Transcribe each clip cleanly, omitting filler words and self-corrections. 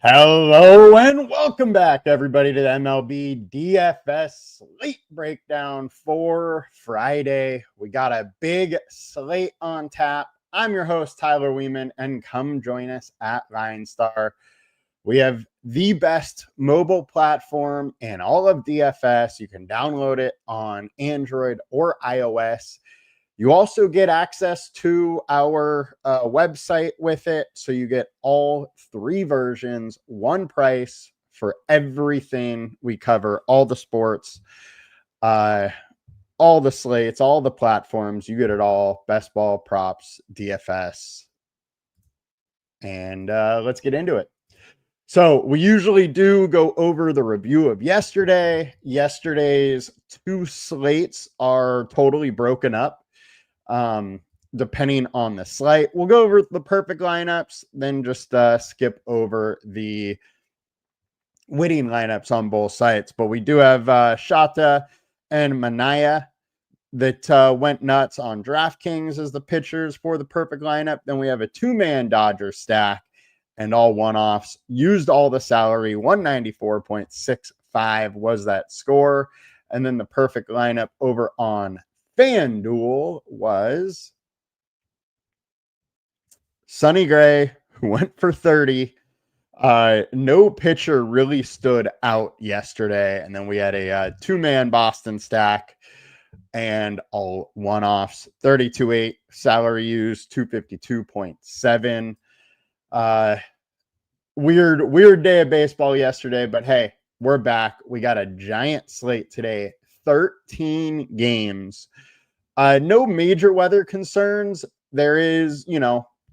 Hello and welcome back, everybody, to the MLB DFS Slate breakdown for Friday. We got a big slate on tap. I'm your host, Tyler Wiemann, and come join us at LineStar. We have the best mobile platform in all of DFS. You can download it on Android or iOS. You also get access to our website with it. So you get all three versions, one price for everything we cover, all the sports, all the slates, all the platforms. You get it all. Best ball, props, DFS. And let's get into it. So we usually do go over the review of yesterday. Yesterday's two slates are totally broken up. Depending on the slate, we'll go over the perfect lineups, then just skip over the winning lineups on both sites. But we do have Shata and Manaya that went nuts on DraftKings as the pitchers for the perfect lineup. Then we have a two-man Dodger stack and all one-offs. Used all the salary. 194.65 was that score. And then the perfect lineup over on FanDuel was Sonny Gray, who went for 30. No pitcher really stood out yesterday. And then we had a two-man Boston stack and all one-offs. 32.8 salary used, 252.7. Weird day of baseball yesterday, but hey, we're back. We got a giant slate today. 13 games. No major weather concerns. There is,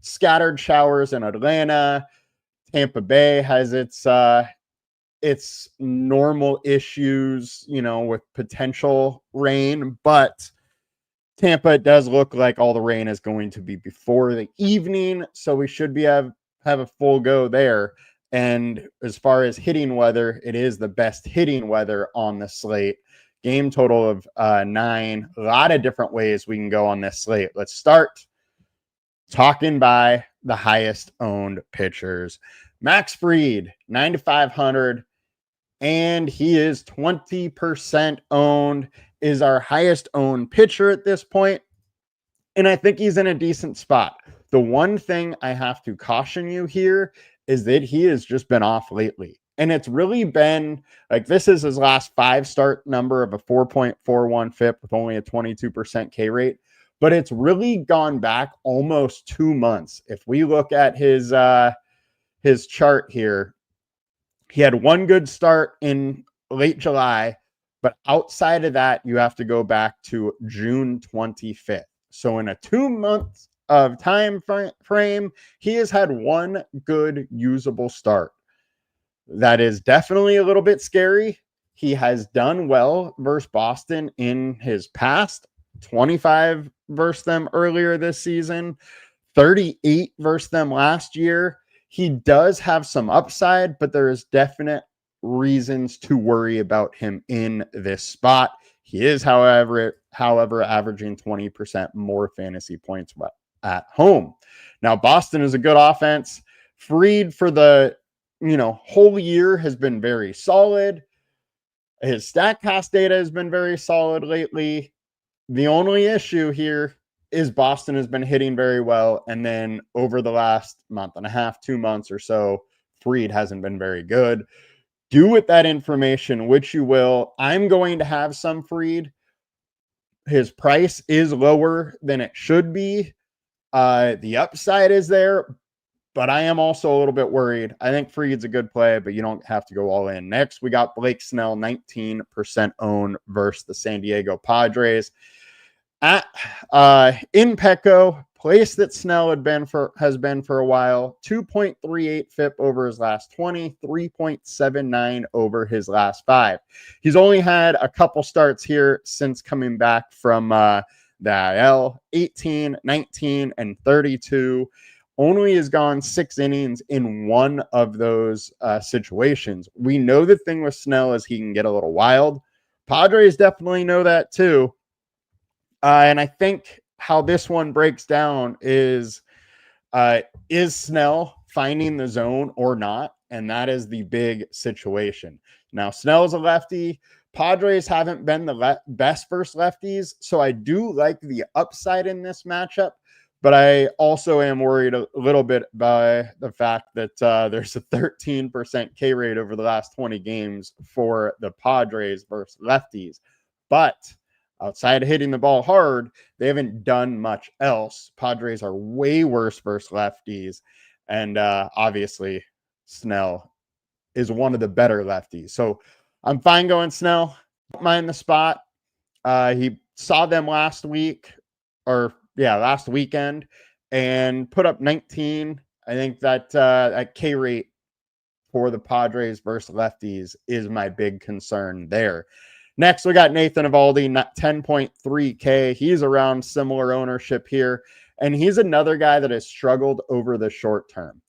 scattered showers in Atlanta. Tampa Bay has its normal issues, with potential rain, but Tampa does look like all the rain is going to be before the evening, so we should have a full go there. And as far as hitting weather, it is the best hitting weather on the slate. Game total of 9. A lot of different ways we can go on this slate. Let's start talking by the highest owned pitchers. Max Fried, 9,500, and he is 20% owned, is our highest owned pitcher at this point. And I think he's in a decent spot. The one thing I have to caution you here is that he has just been off lately. And it's really been like, this is his last 5 start number of a 4.41 FIP with only a 22% K rate. But it's really gone back almost 2 months. If we look at his chart here, he had one good start in late July. But outside of that, you have to go back to June 25th. So in a 2 months of time frame, he has had one good usable start. That is definitely a little bit scary. He has done well versus Boston in his past. 25 versus them earlier this season. 38 versus them last year. He does have some upside, but there is definite reasons to worry about him in this spot. He is, however, averaging 20% more fantasy points at home. Now, Boston is a good offense. Fried for the whole year has been very solid. His StatCast data has been very solid lately. The only issue here is Boston has been hitting very well. And then over the last month and a half, 2 months or so, Fried hasn't been very good. Do with that information which you will. I'm going to have some Fried. His price is lower than it should be. The upside is there, but I am also a little bit worried. I think Fried's a good play, but you don't have to go all in. Next, we got Blake Snell, 19% owned versus the San Diego Padres. In Petco, place that Snell has been for a while. 2.38 FIP over his last 20, 3.79 over his last 5. He's only had a couple starts here since coming back from the IL. 18, 19, and 32. Only has gone 6 innings in one of those situations. We know the thing with Snell is he can get a little wild. Padres definitely know that too. And I think how this one breaks down is Snell finding the zone or not, and that is the big situation. Now, Snell's a lefty. Padres haven't been the best versus lefties, so I do like the upside in this matchup, but I also am worried a little bit by the fact that there's a 13% K rate over the last 20 games for the Padres versus lefties. But outside of hitting the ball hard, they haven't done much else. Padres are way worse versus lefties, and obviously Snell is one of the better lefties. So I'm fine going Snell. Don't mind the spot. He saw them last weekend, and put up 19. I think that that K rate for the Padres versus lefties is my big concern there. Next, we got Nathan Eovaldi, 10.3K. He's around similar ownership here, and he's another guy that has struggled over the short term.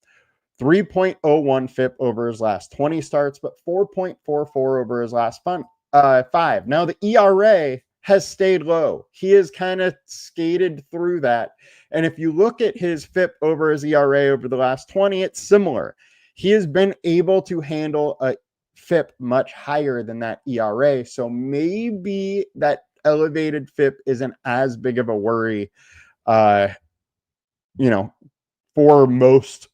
3.01 FIP over his last 20 starts, but 4.44 over his last 5. Now, the ERA has stayed low. He has kind of skated through that. And if you look at his FIP over his ERA over the last 20, it's similar. He has been able to handle a FIP much higher than that ERA. So maybe that elevated FIP isn't as big of a worry, for most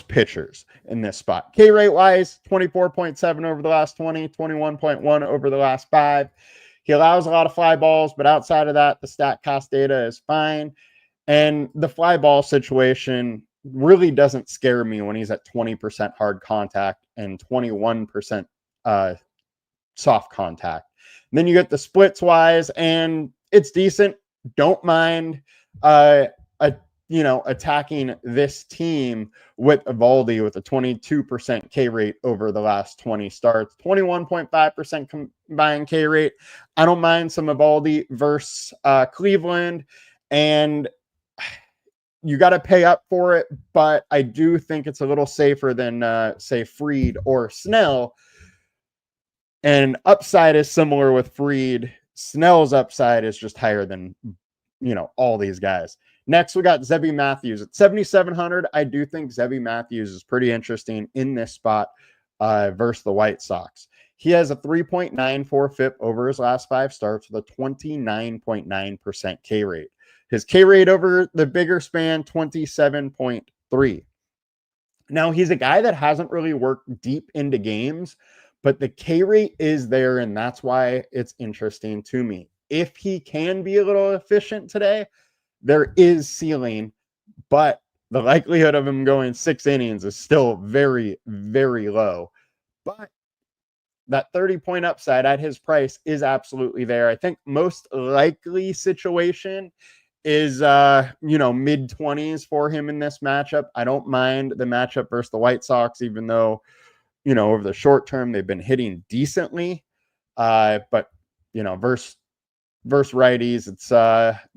pitchers in this spot. K rate wise, 24.7 over the last 20, 21.1 over the last 5. He allows a lot of fly balls, but outside of that, the stat cost data is fine. And the fly ball situation really doesn't scare me when he's at 20% hard contact and 21% soft contact. And then you get the splits wise, and it's decent. Don't mind attacking this team with Eovaldi with a 22% K rate over the last 20 starts, 21.5% combined K rate. I don't mind some Eovaldi versus Cleveland, and you got to pay up for it, but I do think it's a little safer than, say, Fried or Snell. And upside is similar with Fried. Snell's upside is just higher than, all these guys. Next, we got Zebby Matthews at 7,700. I do think Zebby Matthews is pretty interesting in this spot versus the White Sox. He has a 3.94 FIP over his last 5 starts with a 29.9% K rate. His K rate over the bigger span, 27.3. Now, he's a guy that hasn't really worked deep into games, but the K rate is there, and that's why it's interesting to me. If he can be a little efficient today, there is ceiling, but the likelihood of him going 6 innings is still very, very low. But that 30-point upside at his price is absolutely there. I think most likely situation is, mid-20s for him in this matchup. I don't mind the matchup versus the White Sox, even though, over the short term, they've been hitting decently. But, versus righties, it's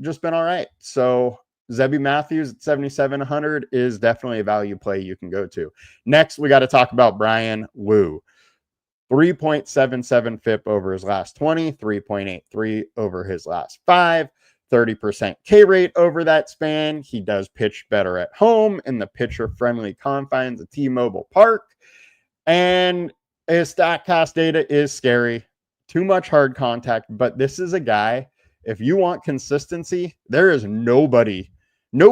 just been all right. So Zebby Matthews at 7,700 is definitely a value play you can go to. Next, we got to talk about Bryan Woo. 3.77 FIP over his last 20, 3.83 over his last 5, 30% K rate over that span. He does pitch better at home in the pitcher-friendly confines of T-Mobile Park. And his StatCast data is scary. Too much hard contact, but this is a guy, if you want consistency, there is no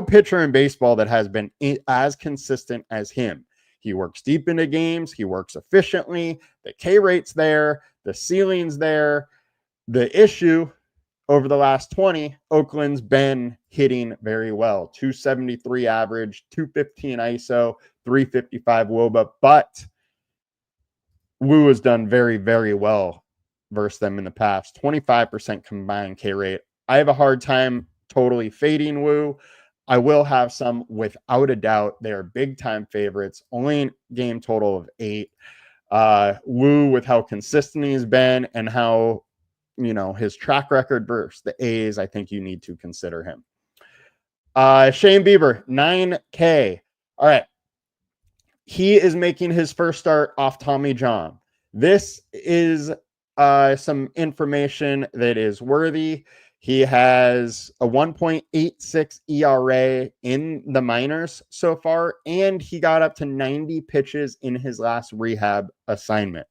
pitcher in baseball that has been as consistent as him. He works deep into games. He works efficiently. The K rate's there. The ceiling's there. The issue over the last 20, Oakland's been hitting very well. 273 average, 215 ISO, 355 WOBA, but Woo has done very, very well versus them in the past. 25% combined K rate. I have a hard time totally fading Woo. I will have some without a doubt. They are big time favorites. Only game total of 8. Woo, with how consistent he's been and how, his track record versus the A's, I think you need to consider him. Shane Bieber, 9K. All right. He is making his first start off Tommy John. This is some information that is worthy. He has a 1.86 ERA in the minors so far, and he got up to 90 pitches in his last rehab assignment.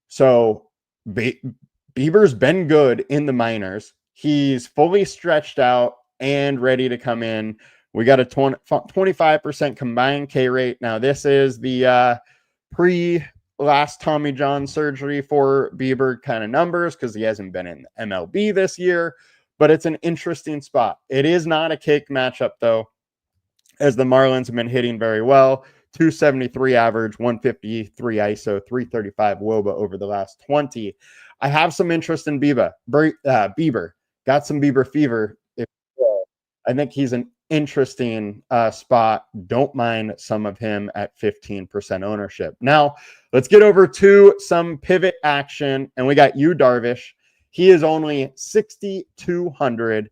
So Bieber's been good in the minors. He's fully stretched out and ready to come in. We got a 25% combined K rate. Now, this is the pre-last Tommy John surgery for Bieber kind of numbers because he hasn't been in MLB this year, but it's an interesting spot. It is not a cake matchup, though, as the Marlins have been hitting very well. 273 average, 153 ISO, 335 WOBA over the last 20. I have some interest in Bieber. Got some Bieber fever. I think he's an interesting spot. Don't mind some of him at 15% ownership. Now, let's get over to some pivot action. And we got Yu Darvish. He is only 6,200,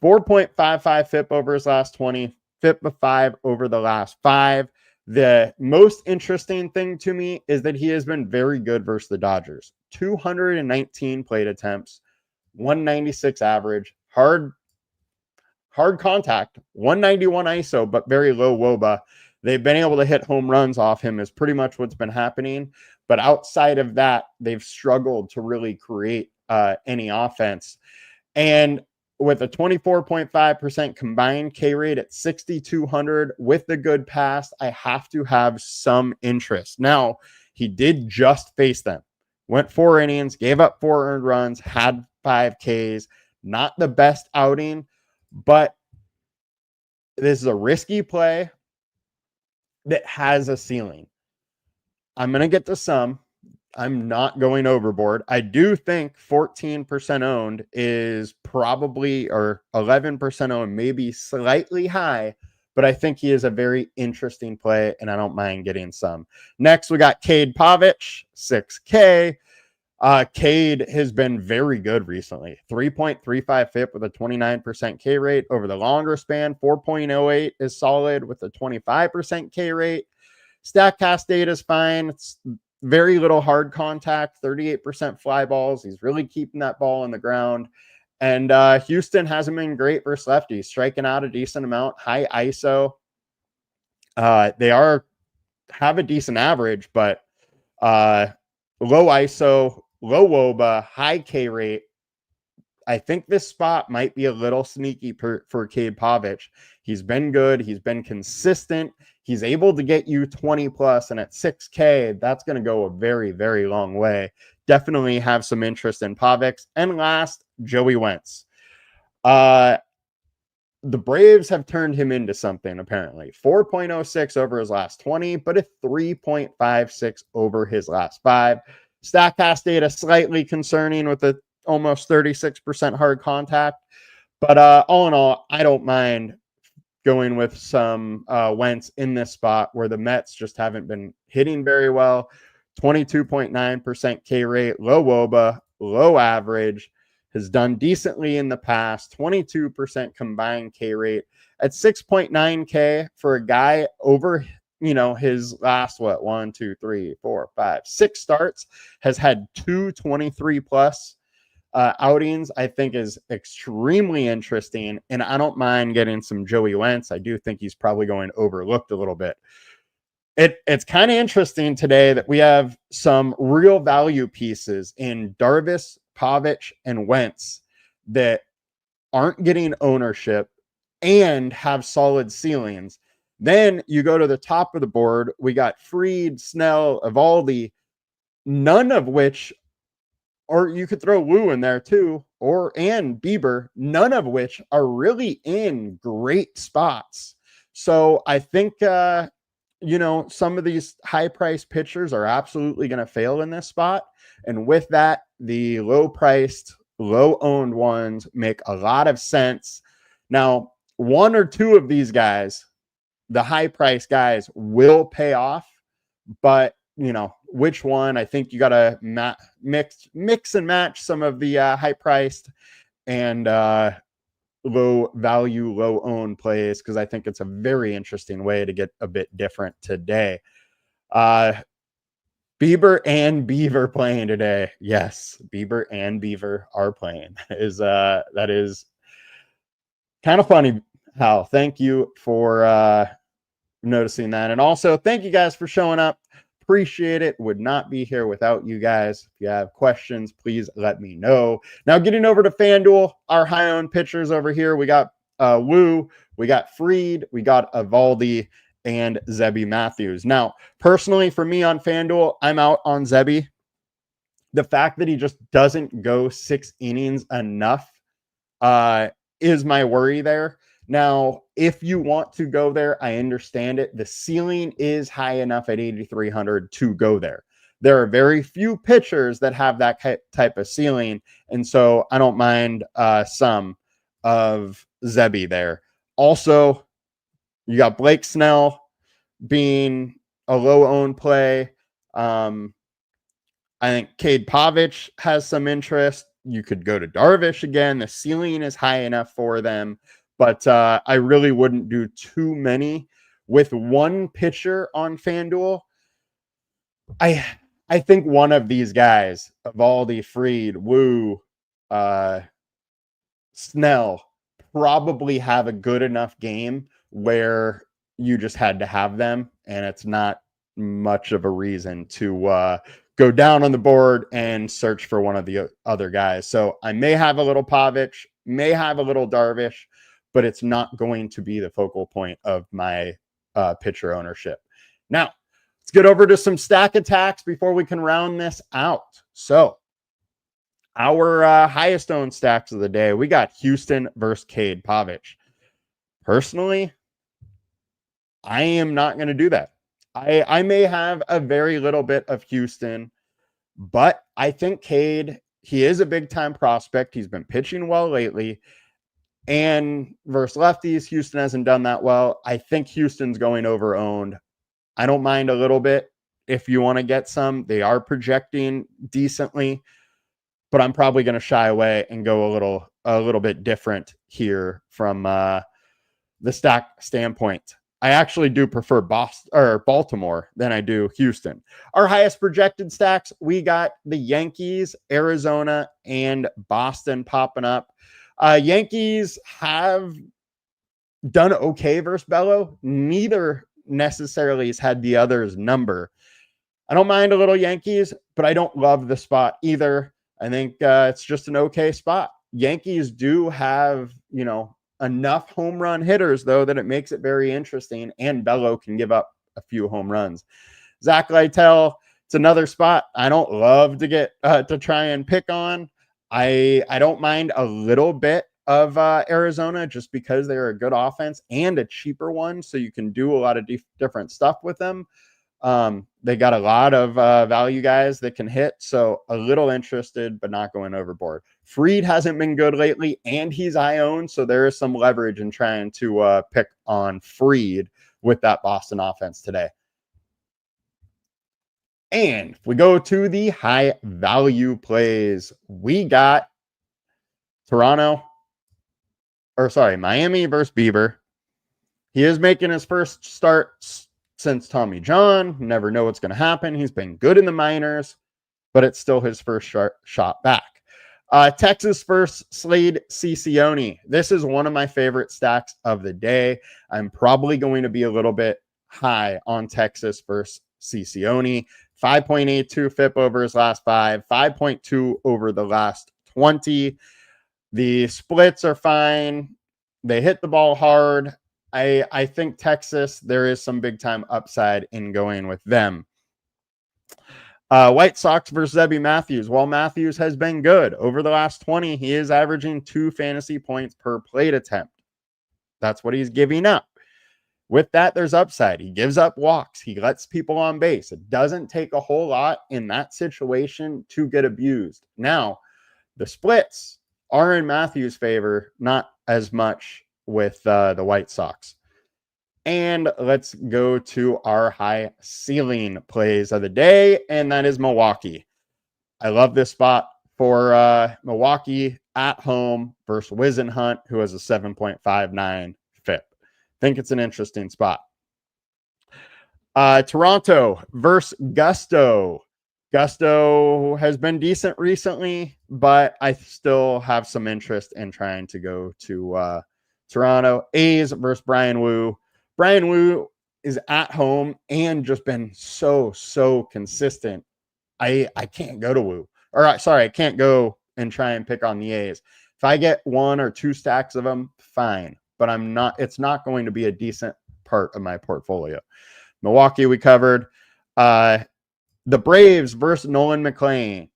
4.55 FIP over his last 20, FIP of 5 over the last 5. The most interesting thing to me is that he has been very good versus the Dodgers. 219 plate attempts, 196 average, hard contact, 191 ISO, but very low WOBA. They've been able to hit home runs off him is pretty much what's been happening. But outside of that, they've struggled to really create any offense. And with a 24.5% combined K rate at 6,200 with the good pass, I have to have some interest. Now, he did just face them. Went 4 innings, gave up 4 earned runs, had 5 Ks. Not the best outing, but this is a risky play that has a ceiling. I'm going to get to some. I'm not going overboard. I do think 14% owned is probably, or 11% owned, maybe slightly high, but I think he is a very interesting play, and I don't mind getting some. Next, we got Cade Pavich, 6K. Cade has been very good recently. 3.35 FIP with a 29% K rate over the longer span. 4.08 is solid with a 25% K rate. StatCast data is fine. It's very little hard contact, 38% fly balls. He's really keeping that ball on the ground. And Houston hasn't been great versus lefties, striking out a decent amount, high ISO. They have a decent average, but low ISO, low WOBA, high K rate. I think this spot might be a little sneaky for Cade Pavich. He's been good. He's been consistent. He's able to get you 20 plus, and at 6K, that's going to go a very, very long way. Definitely have some interest in Pavich. And last, Joey Wentz. The Braves have turned him into something, apparently. 4.06 over his last 20, but a 3.56 over his last 5. StatCast data slightly concerning with a almost 36% hard contact. But all in all, I don't mind going with some Wentz in this spot where the Mets just haven't been hitting very well. 22.9% K rate, low WOBA, low average, has done decently in the past. 22% combined K rate at 6.9K for a guy over, his last, 6 starts, has had 223 plus outings, I think is extremely interesting. And I don't mind getting some Joey Wentz. I do think he's probably going overlooked a little bit. It's kind of interesting today that we have some real value pieces in Darvish, Pavich, and Wentz that aren't getting ownership and have solid ceilings. Then you go to the top of the board. We got Fried, Snell, Evaldi, none of which, or you could throw Wu in there too, and Bieber, none of which are really in great spots. So I think, some of these high-priced pitchers are absolutely going to fail in this spot. And with that, the low-priced, low-owned ones make a lot of sense. Now, 1 or 2 of these guys, the high-priced guys, will pay off, but which one? I think you got to mix and match some of the high-priced and low value, low owned plays, because I think it's a very interesting way to get a bit different today. Bieber and Beaver playing today. Yes, Bieber and Beaver are playing. That is kind of funny, Hal. Thank you for noticing that. And also, thank you guys for showing up. Appreciate it. Would not be here without you guys. If you have questions, please let me know. Now, getting over to FanDuel, our high-owned pitchers over here. We got Woo, we got Fried, we got Evaldi, and Zebby Matthews. Now, personally, for me on FanDuel, I'm out on Zebby. The fact that he just doesn't go 6 innings enough is my worry there. Now, if you want to go there, I understand it. The ceiling is high enough at 8,300 to go there. There are very few pitchers that have that type of ceiling, and so I don't mind some of Zebby there. Also, you got Blake Snell being a low-owned play. I think Cade Pavich has some interest. You could go to Darvish again. The ceiling is high enough for them. But I really wouldn't do too many with one pitcher on FanDuel. I think one of these guys, Evaldi, Fried, Woo, Snell, probably have a good enough game where you just had to have them, and it's not much of a reason to go down on the board and search for one of the other guys. So I may have a little Pavich, may have a little Darvish, but it's not going to be the focal point of my pitcher ownership. Now, let's get over to some stack attacks before we can round this out. So, our highest owned stacks of the day, we got Houston versus Cade Pavich. Personally, I am not going to do that. I may have a very little bit of Houston, but I think Cade, he is a big-time prospect. He's been pitching well lately. And versus lefties, Houston hasn't done that well. I think Houston's going over owned. I don't mind a little bit if you want to get some. They are projecting decently, but I'm probably going to shy away and go a little bit different here from the stack standpoint. I actually do prefer Baltimore than I do Houston. Our highest projected stacks, we got the Yankees, Arizona, and Boston popping up. Yankees have done okay versus Bello. Neither necessarily has had the other's number. I don't mind a little Yankees, but I don't love the spot either. I think it's just an okay spot. Yankees do have, enough home run hitters, though, that it makes it very interesting, and Bello can give up a few home runs. Zach Lytle, it's another spot I don't love to get to try and pick on. I don't mind a little bit of Arizona just because they're a good offense and a cheaper one, so you can do a lot of different stuff with them. They got a lot of value guys that can hit, so a little interested, but not going overboard. Fried hasn't been good lately, and he's high-owned, so there is some leverage in trying to pick on Fried with that Boston offense today. And if we go to the high value plays, we got Miami versus Bieber. He is making his first start since Tommy John. Never know what's going to happen. He's been good in the minors, but it's still his first shot back. Texas versus Slade Cicioni. This is one of my favorite stacks of the day. I'm probably going to be a little bit high on Texas versus Cicioni. 5.82 FIP over his last 5.2 over the last 20. The splits are fine. They hit the ball hard. I think Texas, there is some big time upside in going with them. White Sox versus Zebby Matthews. While Matthews has been good over the last 20, he is averaging 2 fantasy points per plate attempt. That's what he's giving up. With that, there's upside. He gives up walks. He lets people on base. It doesn't take a whole lot in that situation to get abused. Now, the splits are in Matthews' favor, not as much with the White Sox. And let's go to our high ceiling plays of the day, and that is Milwaukee. I love this spot for Milwaukee at home versus Wisenhunt, who has a 7.59 FIP. Think it's an interesting spot. Toronto versus Gusto. Gusto has been decent recently, but I still have some interest in trying to go to Toronto. A's versus Brian Wu. Brian Wu is at home and just been so consistent. I can't go to Wu. Or sorry, I can't go and try and pick on the A's. If I get 1 or 2 stacks of them, fine. But it's not going to be a decent part of my portfolio. Milwaukee, we covered. The Braves versus Nolan McLean.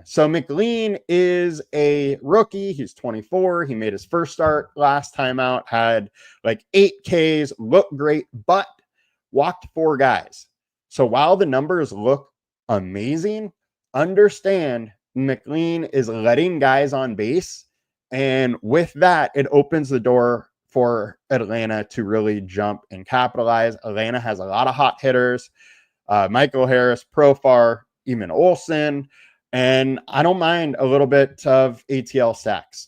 So McLean is a rookie. He's 24. He made his first start last time out, had like 8 Ks, looked great, but walked 4 guys. So while the numbers look amazing, understand McLean is letting guys on base. And with that, it opens the door for Atlanta to really jump and capitalize. Atlanta has a lot of hot hitters. Michael Harris, Profar, Eamon Olsen, and I don't mind a little bit of ATL stacks.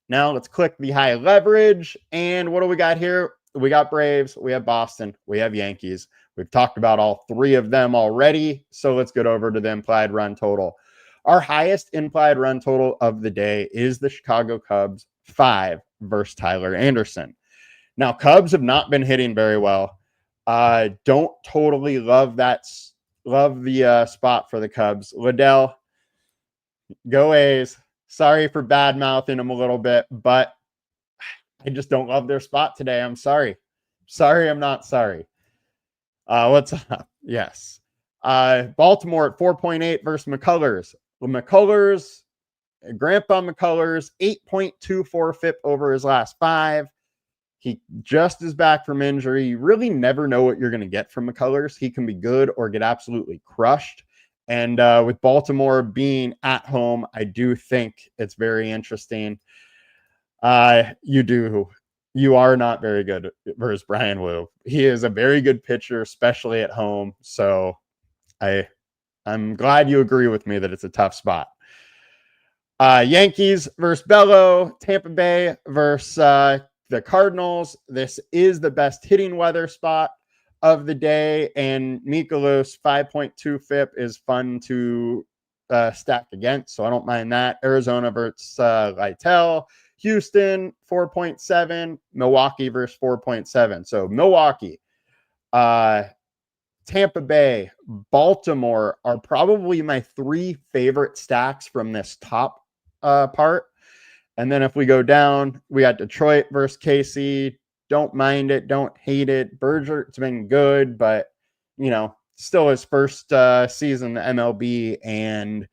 Now let's click the high leverage, and what do we got here? We got Braves, we have Boston, we have Yankees. We've talked about all 3 of them already, so let's get over to the implied run total. Our highest implied run total of the day is the Chicago Cubs 5 versus Tyler Anderson. Now, Cubs have not been hitting very well. Don't totally love the spot for the Cubs. Liddell, go A's. Sorry for bad mouthing them a little bit, but I just don't love their spot today. I'm sorry. Sorry, I'm not sorry. What's up? Yes. Baltimore at 4.8 versus McCullers. McCullers, Grandpa McCullers, 8.24 FIP over his last 5. He just is back from injury. You really never know what you're going to get from McCullers. He can be good or get absolutely crushed. And with Baltimore being at home, I do think it's very interesting. You are not very good versus Brian Wu. He is a very good pitcher, especially at home. So I'm glad you agree with me that it's a tough spot. Yankees versus Bello, Tampa Bay versus the Cardinals. This is the best hitting weather spot of the day, and Mikolas 5.2 FIP is fun to stack against, so I don't mind that. Arizona versus Lytle, Houston 4.7, Milwaukee versus 4.7. So Milwaukee, Tampa Bay, Baltimore are probably my 3 favorite stacks from this top part. And then if we go down, we got Detroit versus KC. Don't mind it. Don't hate it. Berger's been good, but, still his first season in MLB, and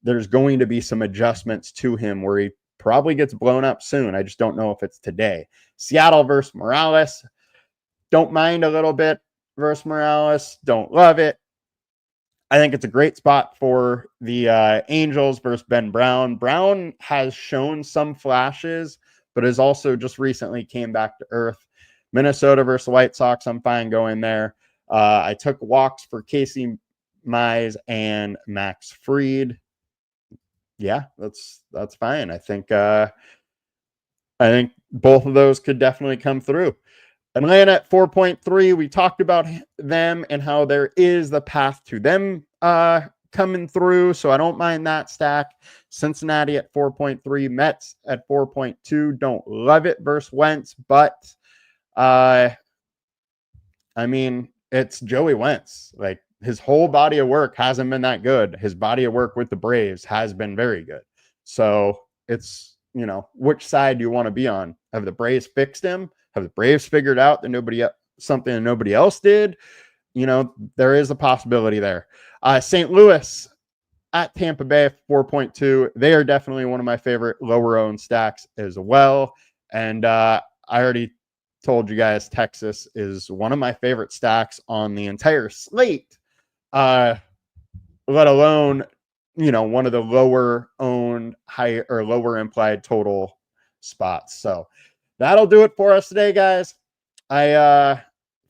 there's going to be some adjustments to him where he probably gets blown up soon. I just don't know if it's today. Seattle versus Morales. Don't mind a little bit versus Morales. Don't love it. I think it's a great spot for the Angels versus Ben Brown. Brown has shown some flashes, but has also just recently came back to earth. Minnesota versus White Sox, I'm fine going there. I took walks for Casey Mize and Max Fried. Yeah, that's fine. I think both of those could definitely come through. Atlanta at 4.3. We talked about them and how there is the path to them coming through. So I don't mind that stack. Cincinnati at 4.3. Mets at 4.2. Don't love it versus Wentz, but it's Joey Wentz. Like, his whole body of work hasn't been that good. His body of work with the Braves has been very good. So it's, which side do you want to be on? Have the Braves fixed him? Have the Braves figured out that something that nobody else did? There is a possibility there. St. Louis at Tampa Bay 4.2. They are definitely one of my favorite lower owned stacks as well. And I already told you guys Texas is one of my favorite stacks on the entire slate, let alone, one of the lower owned, high or lower implied total spots. So that'll do it for us today, guys. I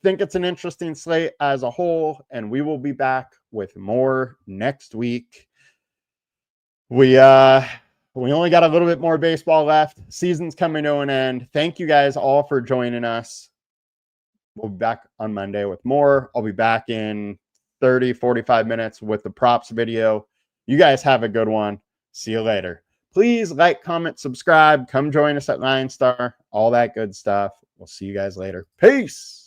think it's an interesting slate as a whole, and we will be back with more next week. We only got a little bit more baseball left. Season's coming to an end. Thank you guys all for joining us. We'll be back on Monday with more. I'll be back in 30, 45 minutes with the props video. You guys have a good one. See you later. Please like, comment, subscribe. Come join us at LineStar. All that good stuff. We'll see you guys later. Peace.